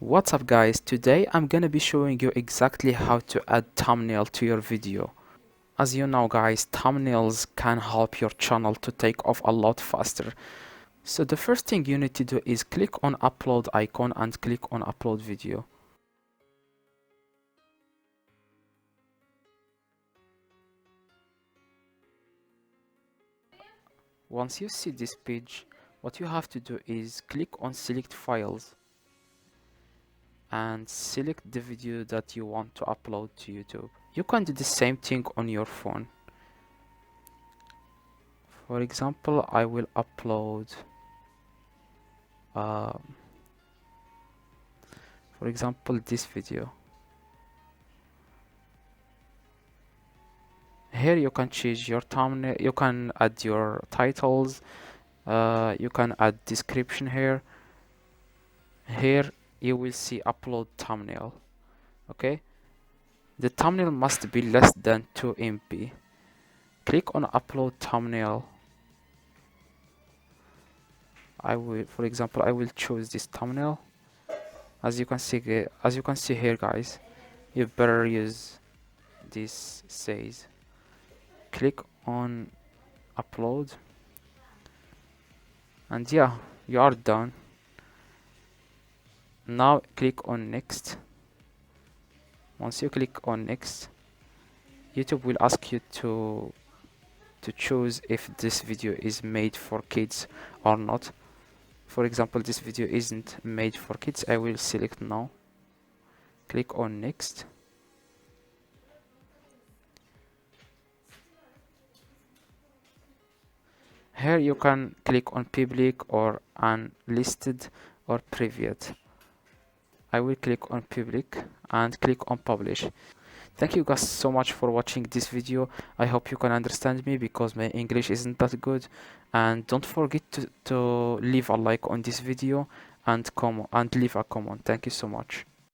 What's up guys, today I'm gonna be showing you exactly how to add thumbnail to your video. As you know guys, thumbnails can help your channel to take off a lot faster. So the first thing you need to do is click on upload icon and click on upload video. Once you see this page, what you have to do is click on select files and select the video that you want to upload to YouTube. You can do the same thing on your phone. For example, I will upload for example this video. Here you can change your thumbnail, you can add your titles, you can add description here. Here you will see upload thumbnail. Okay, the thumbnail must be less than 2 MB. Click on upload thumbnail. For example, I will choose this thumbnail. As you can see here guys, you better use this says. Click on upload and yeah, you are done. Now click on next. Once you click on next, YouTube will ask you to choose if this video is made for kids or not. For example, this video isn't made for kids. I will select no. Click on next. Here you can click on public or unlisted or private. I will click on public and click on publish. Thank you guys so much for watching this video. I hope you can understand me because my English isn't that good. And don't forget to leave a like on this video and leave a comment. Thank you so much.